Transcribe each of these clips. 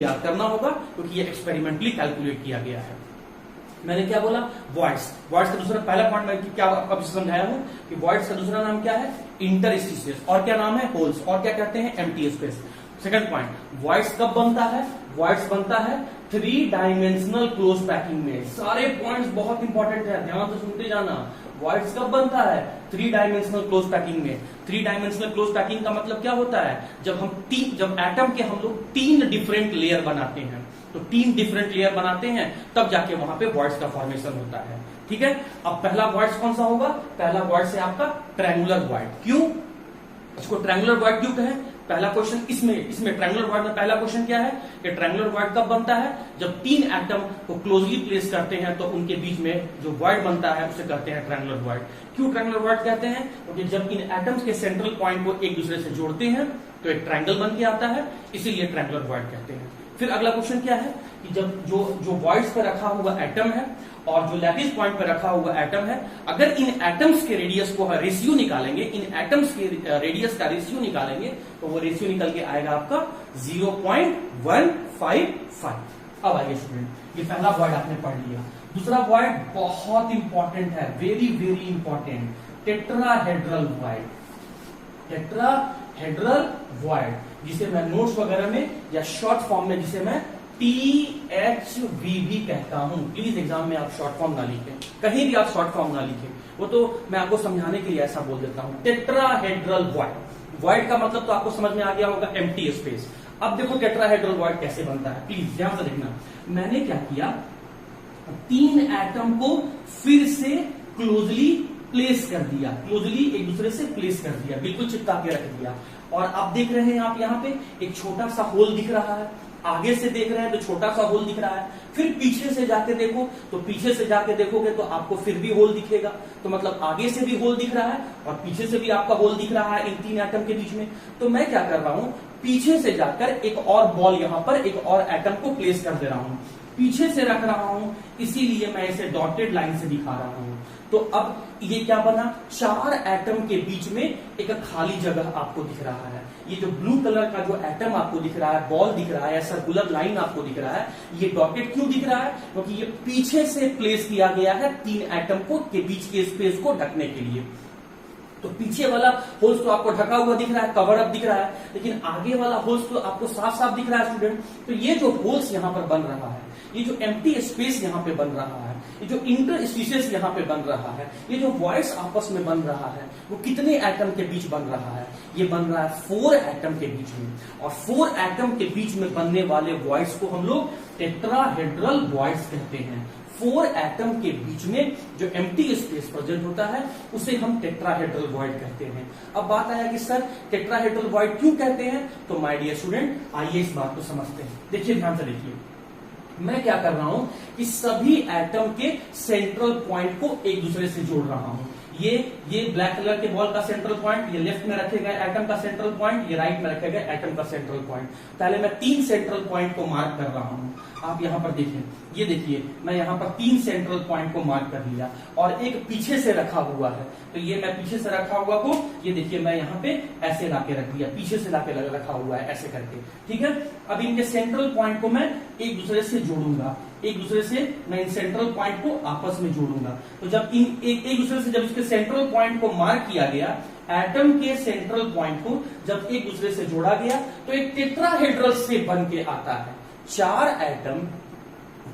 याद करना होगा क्योंकि ये एक्सपेरिमेंटली कैलकुलेट किया गया है। मैंने क्या बोला? वॉइड्स। वॉइड्स का दूसरा पहला पॉइंट मैं क्या अब समझाया हूं कि वॉइड्स का दूसरा नाम क्या है? इंटरस्टिशियस। और क्या नाम है? होल्स। और क्या कहते हैं? Empty space. Second point, voids कब बनता है? वॉइड्स बनता है 3 डायमेंशनल क्लोज पैकिंग में। सारे पॉइंट्स बहुत इंपॉर्टेंट है, ध्यान से सुनते जाना। वॉइड्स कब बनता है? 3 डायमेंशनल क्लोज पैकिंग में। 3 डायमेंशनल क्लोज पैकिंग का मतलब क्या होता है? जब एटम के हम लोग 3 डिफरेंट लेयर बनाते हैं, तो 3 डिफरेंट लेयर बनाते हैं तब जाके वहां पे वॉइड्स का फॉर्मेशन होता है। ठीक है, अब पहला वॉइड्स कौन सा होगा? पहला वॉइड्स है आपका ट्रायंगुलर वॉइड। क्यों इसको ट्रायंगुलर वॉइड क्यों कहें? पहला क्वेश्चन इसमें ट्रायंगुलर वॉइड में पहला क्वेश्चन क्या है कि ट्रायंगुलर वॉइड कब बनता है? जब 3 एटम को क्लोजली प्लेस करते हैं तो उनके बीच में जो वॉइड बनता है उसे कहते हैं ट्रायंगुलर वॉइड। क्यों ट्रायंगुलर वॉइड कहते हैं? क्योंकि जब इन एटम्स के सेंट्रल पॉइंट को एक दूसरे से जोड़ते हैं तो एक ट्रायंगल बन के आता है, इसीलिए ट्रायंगुलर वॉइड कहते हैं। फिर अगला क्वेश्चन क्या है कि जब जो वॉइड्स पर रखा हुआ एटम है और जो लैटिस पॉइंट पर रखा हुआ एटम है, अगर इन एटम्स के रेडियस को रेशियो निकालेंगे, इन एटम्स के रेडियस का रेशियो निकालेंगे तो वो रेशियो निकल के आएगा आपका 0.155। अब आइए स्टूडेंट, ये पहला वॉइड आपने पढ़ लिया। दूसरा वॉइड बहुत इंपॉर्टेंट है, very very important, tetrahedral void. Tetrahedral void, जिसे मैं नोट्स वगैरह में या शॉर्ट फॉर्म में जिसे मैं THV कहता हूं। प्लीज एग्जाम में आप शॉर्ट फॉर्म ना लिखें, कहीं भी आप शॉर्ट फॉर्म ना लिखें, वो तो मैं आपको समझाने के लिए ऐसा बोल देता हूं। टेट्राहेड्रल वॉइड, वॉइड का मतलब तो आपको समझ में आ गया होगा, एम्प्टी स्पेस। अब देखो टेट्राहेड्रल वॉइड कैसे बनता है, प्लीज ध्यान से देखना। मैंने क्या किया, 3 एटम को फिर से क्लोजली प्लेस कर दिया, क्लोजली एक दूसरे से प्लेस कर दिया, बिल्कुल चिपका के रख दिया। और अब देख रहे हैं आप यहाँ पे एक छोटा सा होल दिख रहा है, आगे से देख रहे हैं तो छोटा सा होल दिख रहा है, फिर पीछे से जाके देखो तो पीछे से जाके देखोगे तो आपको फिर भी होल दिखेगा। तो मतलब आगे से भी होल दिख रहा है और पीछे से भी आपका होल दिख रहा है इन 3 एटम के बीच में। तो मैं क्या कर रहा हूं, पीछे से जाकर एक और बॉल यहां पर एक और एटम को प्लेस कर दे रहा हूं, पीछे से रख रहा हूं, इसीलिए मैं इसे डॉटेड लाइन से दिखा रहा हूं। तो अब ये क्या बना, 4 एटम के बीच में एक खाली जगह आपको दिख रहा है। ये जो ब्लू कलर का जो एटम आपको दिख रहा है, बॉल दिख रहा है, सर्कुलर लाइन आपको दिख रहा है, ये डॉटेड क्यों दिख रहा है? क्योंकि ये पीछे से प्लेस किया गया है 3 एटम को के बीच के स्पेस को ढकने के लिए। तो पीछे वाला होल्स तो आपको ढका हुआ दिख रहा है, कवर अप दिख रहा है, लेकिन आगे वाला होल्स तो आपको साफ साफ दिख रहा है स्टूडेंट। तो ये जो होल्स यहां पर बन रहा है, ये जो एम्प्टी स्पेस यहां पे बन रहा है, ये जो इंटरस्टिशियस यहां पे बन रहा है, ये जो वॉइड्स आपस में बन रहा है, वो कितने एटम के बीच बन रहा है? ये बन रहा है 4 एटम के बीच में। और 4 एटम के बीच में बनने वाले वॉइड्स को हम लोग टेट्राहेड्रल वॉइड्स कहते हैं। 4 एटम के बीच में जो एम्प्टी स्पेस प्रेजेंट होता है उसे हम टेट्राहेड्रल वॉइड कहते हैं। अब बात आया कि सर टेट्राहेड्रल वॉइड क्यों कहते हैं? तो माय डियर स्टूडेंट, आइए इस बात को समझते हैं। देखिए ध्यान से देखिए, मैं क्या कर रहा हूं कि सभी एटम के सेंट्रल पॉइंट को एक दूसरे से जोड़ रहा हूं। ये ब्लैक कलर के बॉल का सेंट्रल पॉइंट, ये लेफ्ट में रखे गए एटम का सेंट्रल पॉइंट, ये राइट में रखे गए एटम का सेंट्रल पॉइंट। पहले मैं 3 सेंट्रल पॉइंट को मार्क कर रहा हूं। आप यहां पर देखें, ये देखिए मैं यहां पर 3 सेंट्रल पॉइंट को मार्क कर लिया और एक पीछे से रखा हुआ है। तो ये मैं पीछे से रखा हुआ को, ये देखिए मैं यहाँ पे ऐसे लाके रख दिया, पीछे से लाके रखा हुआ है ऐसे करके। ठीक है, अब इनके सेंट्रल पॉइंट को मैं एक दूसरे से जोड़ूंगा, एक दूसरे से मैं इन सेंट्रल पॉइंट को आपस में जोड़ूंगा। तो जब एक दूसरे से जब इसके सेंट्रल पॉइंट को मार्क किया गया, एटम के सेंट्रल पॉइंट को जब एक दूसरे से जोड़ा गया तो एक टेट्राहेड्रल शेप बन के आता है। 4 एटम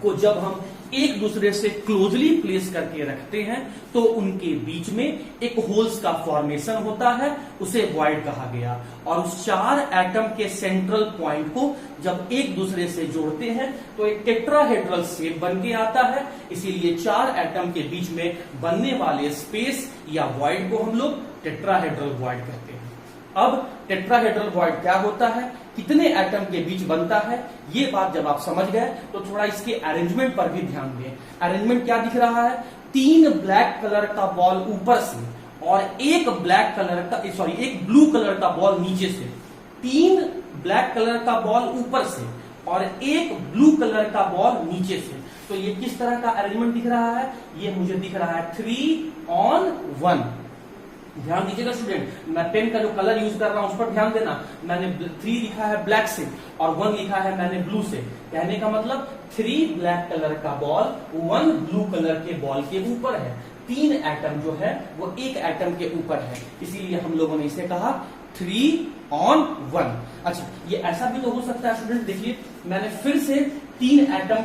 को जब हम एक दूसरे से क्लोजली प्लेस करके रखते हैं तो उनके बीच में एक होल्स का फॉर्मेशन होता है, उसे वॉइड कहा गया। और उस 4 एटम के सेंट्रल पॉइंट को जब एक दूसरे से जोड़ते हैं तो एक टेट्राहेड्रल शेप बन के आता है, इसीलिए 4 एटम के बीच में बनने वाले स्पेस या वॉइड को हम लोग टेट्राहेड्रल वॉइड कहते हैं। अब टेट्राहेड्रल वॉइड क्या होता है, कितने एटम के बीच बनता है, ये बात जब आप समझ गए तो थोड़ा इसके अरेंजमेंट पर भी ध्यान दें। अरेंजमेंट क्या दिख रहा है, 3 ब्लैक कलर का बॉल ऊपर से और एक ब्लू कलर का बॉल नीचे से। 3 ब्लैक कलर का बॉल ऊपर से और एक ब्लू कलर का बॉल नीचे से। तो ये किस तरह का अरेंजमेंट दिख रहा है? ये मुझे दिख रहा है 3 on 1। ध्यान दीजिएगा स्टूडेंट, मैं पेन का जो कलर यूज कर रहा हूं उस पर ध्यान देना। मैंने 3 लिखा है ब्लैक से और 1 लिखा है मैंने ब्लू से। कहने का मतलब 3 ब्लैक कलर का बॉल 1 ब्लू कलर के बॉल के ऊपर है। 3 एटम जो है वो एक एटम के ऊपर है, इसीलिए हम लोगों ने इसे कहा 3 on 1। अच्छा, ये ऐसा भी तो हो सकता है स्टूडेंट, देखिए मैंने फिर से 3 एटम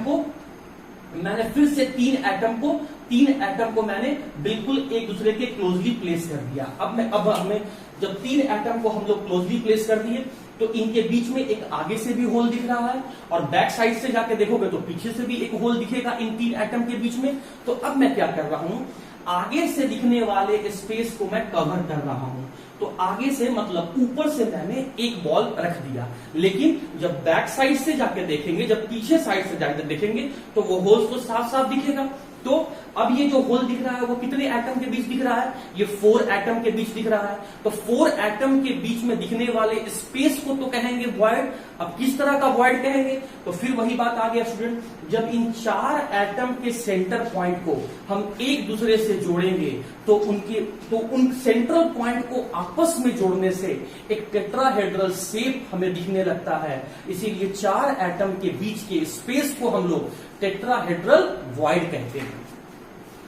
को मैंने बिल्कुल एक दूसरे के क्लोजली प्लेस कर दिया। अब हमें जब 3 एटम को हम लोग क्लोजली प्लेस कर दिए तो इनके बीच में एक आगे से भी होल दिख रहा है और बैक साइड से जाके देखोगे तो पीछे से भी एक होल दिखेगा इन 3 एटम के बीच में। तो अब मैं क्या कर रहा हूं, आगे से दिखने वाले स्पेस को मैं कवर कर रहा हूं। तो आगे से मतलब ऊपर से मैंने एक बॉल रख दिया, लेकिन जब बैक साइड से जाके देखेंगे, जब पीछे साइड से जाके देखेंगे तो वो होल तो साफ साफ दिखेगा। तो अब ये जो होल दिख रहा है वो कितने एटम के बीच दिख रहा है, ये 4 एटम के बीच दिख रहा है। तो 4 एटम के बीच में दिखने वाले स्पेस को तो कहेंगे वॉइड। अब किस तरह का वॉइड कहेंगे, तो फिर वही बात आ गया स्टूडेंट, जब इन 4 एटम के सेंटर पॉइंट को हम एक दूसरे से जोड़ेंगे तो उन सेंट्रल पॉइंट को आपस में जोड़ने से एक टेट्राहेड्रल शेप हमें दिखने लगता है। इसीलिए 4 एटम के बीच के स्पेस को हम लोग टेट्राहेड्रल वॉइड कहते हैं।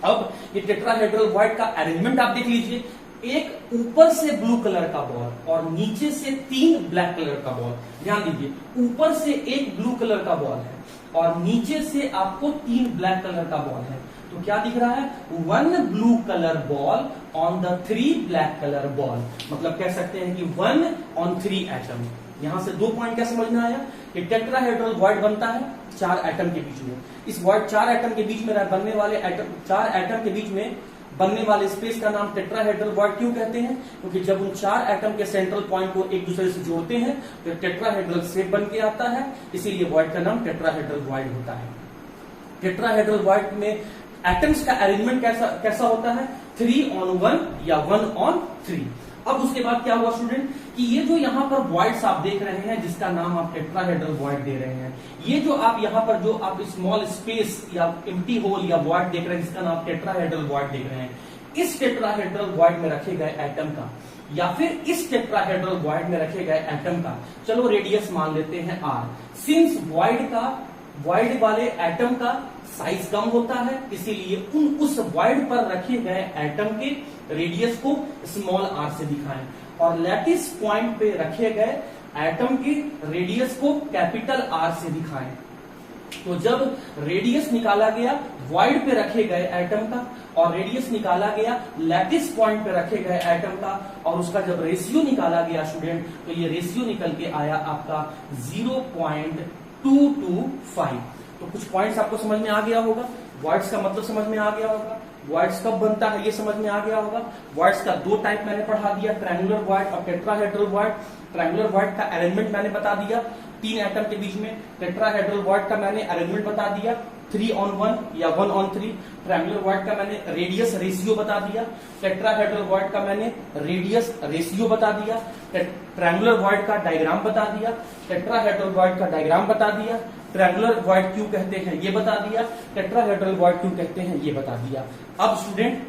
अब ये टेट्राहेड्रल वॉइड का अरेंजमेंट आप देख लीजिए, एक ऊपर से ब्लू कलर का बॉल और नीचे से 3 ब्लैक कलर का बॉल। ध्यान दीजिए, ऊपर से एक ब्लू कलर का बॉल है और नीचे से आपको 3 ब्लैक कलर का बॉल है। तो क्या दिख रहा है, 1 blue colour ball on the 3 black colour ball. मतलब कह सकते हैं कि 1 on 3 एटम। यहां से 2 पॉइंट क्या समझ में आया कि टेट्राहेड्रल वॉइड बनता है 4 एटम के बीच में। इस वॉइड 4 एटम के बीच में बनने वाले 4 एटम के बीच में बनने वाले स्पेस का नाम टेट्राहेड्रल वॉइड क्यों कहते हैं, क्योंकि जब उन 4 एटम के सेंट्रल पॉइंट को एक दूसरे से जोड़ते हैं तो टेट्राहेड्रल शेप बन के आता है, इसीलिए वॉइड का नाम टेट्राहेड्रल वॉइड होता है। टेट्राहेड्रल वॉइड में एटम्स का अरेंजमेंट कैसा होता है, 3 on 1 या 1 on 3। अब उसके बाद क्या हुआ स्टूडेंट कि ये जो यहाँ पर वॉइड्स आप देख रहे हैं जिसका नाम आप टेट्राहेड्रल वॉइड दे रहे हैं, ये जो आप यहाँ पर जो आप स्मॉल स्पेस या एम्प्टी होल या वॉइड देख रहे हैं जिसका नाम टेट्राहेड्रल वॉइड देख रहे हैं, इस टेट्राहेड्रल वॉइड में रखे गए एटम का या फिर इस टेट्राहेड्रल वॉइड में रखे गए एटम का, चलो रेडियस मान लेते हैं r। सिंस वॉइड वाले एटम का साइज कम होता है, इसीलिए उस वॉइड पर रखे गए एटम के रेडियस को स्मॉल r से दिखाएं और लैटिस पॉइंट पे रखे गए एटम के रेडियस को कैपिटल R से दिखाएं। तो जब रेडियस निकाला गया वॉइड पे रखे गए एटम का और रेडियस निकाला गया लैटिस पॉइंट पे रखे गए एटम का और उसका जब रेशियो निकाला गया स्टूडेंट, तो ये रेशियो निकल के आया आपका 0.225। तो कुछ पॉइंट्स आपको समझ में आ गया होगा, वॉइड्स का मतलब समझ में आ गया होगा, वॉइड्स कब बनता है ये समझ में आ गया होगा। वॉइड्स का 2 टाइप मैंने पढ़ा दिया, ट्रायंगुलर वॉइड और टेट्राहेड्रल वॉइड। ट्रायंगुलर वॉइड का अरेंजमेंट मैंने बता दिया 3 एटम के बीच में। टेट्राहेड्रल वॉइड का मैंने अरेंजमेंट बता दिया 3 on 1 या 1 on 3। ट्रायंगुलर वॉइड का मैंने रेडियस रेशियो बता दिया। टेट्राहेड्रल वॉइड का मैंने रेडियस रेशियो बता दिया। ट्रायंगुलर वॉइड का डायग्राम बता दिया। टेट्राहेड्रल वॉइड का डायग्राम बता दिया। ट्रायंगुलर वॉइड क्यों कहते हैं ये बता दिया। टेट्राहेड्रल वॉइड क्यों कहते हैं ये बता दिया। अब स्टूडेंट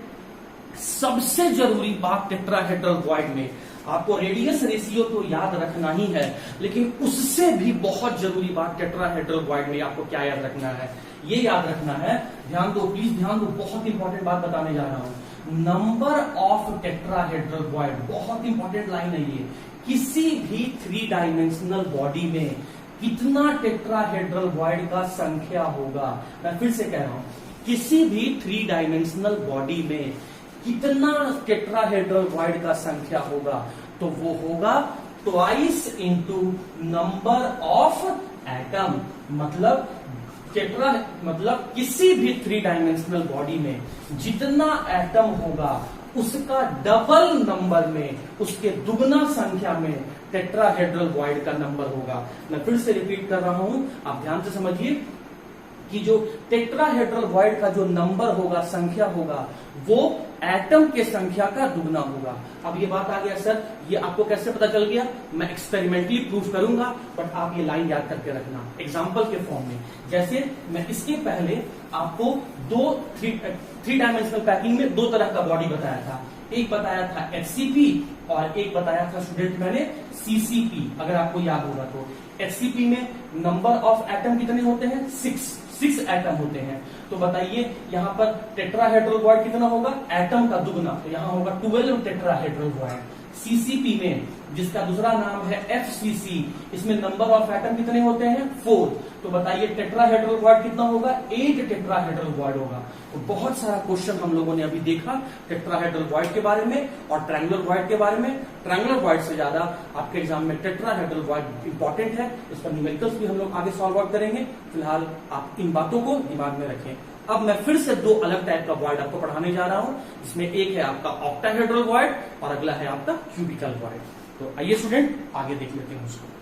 सबसे जरूरी बात टेट्राहेड्रल वॉइड में, आपको रेडियस रेशियो तो याद रखना ही है, लेकिन उससे भी बहुत जरूरी बात टेट्राहेड्रल वॉइड में आपको क्या याद रखना है, ये याद रखना है। ध्यान दो प्लीज, ध्यान दो, बहुत इंपॉर्टेंट बात बताने जा रहा हूं। नंबर ऑफ टेट्राहेड्रल वॉइड, बहुत इंपॉर्टेंट लाइन है ये। किसी भी 3 डायमेंशनल बॉडी में कितना टेट्राहेड्रल वॉइड का संख्या होगा, मैं फिर से कह रहा हूं, किसी भी 3 डायमेंशनल बॉडी में कितना टेट्राहेड्रल वॉइड का संख्या होगा, तो वो होगा twice into number of atom. मतलब किसी भी 3 डायमेंशनल बॉडी में जितना एटम होगा उसका डबल नंबर में, उसके दुगना संख्या में टेट्राहेड्रल वॉइड का नंबर होगा। मैं फिर से रिपीट कर रहा हूं, आप ध्यान से समझिए कि जो टेट्राहेड्रल वॉइड का जो नंबर होगा, संख्या होगा, वो एटम के संख्या का दुगना होगा। अब ये बात आ गया सर, ये आपको कैसे पता चल गया, मैं एक्सपेरिमेंटली प्रूफ करूंगा, बट आप ये लाइन याद करके रखना एग्जांपल के फॉर्म में। जैसे मैं इसके पहले आपको 3 डायमेंशनल पैकिंग में 2 तरह का बॉडी बताया था। एक बताया था HCP और एक बताया था स्टूडेंट मैंने CCP, अगर आपको याद होगा तो। HCP में नंबर ऑफ एटम कितने होते हैं? 6 एटम होते हैं। तो बताइए यहाँ पर टेट्राहेड्रल बॉन्ड कितना होगा? एटम का दुगना, तो यहाँ होगा 12 टेट्राहेड्रल बॉन्ड। CCP में, जिसका दूसरा नाम है FCC, इसमें नंबर ऑफ एटम कितने होते हैं? 4। तो बताइए टेट्राहेड्रल बॉन्ड कितना होगा? 8 टेट्राहेड्रल बॉन्ड होगा। तो बहुत सारा क्वेश्चन हम लोगों ने अभी देखा टेट्राहेड्रल बॉन्ड के बारे में और ट्रायंगुलर बॉन्ड के बारे में। ट्रायंगुलर बॉन्ड से ज्यादा आपके एग्जाम में टेट्राहेड्रल बॉन्ड इंपॉर्टेंट है, इस पर न्यूमेरिकल्स भी हम लोग आगे सॉल्व आउट करेंगे। फिलहाल आप इन बातों को दिमाग में रखें। अब मैं फिर से 2 अलग टाइप का वॉइड आपको पढ़ाने जा रहा हूं, जिसमें एक है आपका ऑक्टाहेड्रल वॉइड और अगला है आपका क्यूबिकल वॉइड। तो आइए स्टूडेंट आगे देख लेते हैं उसको।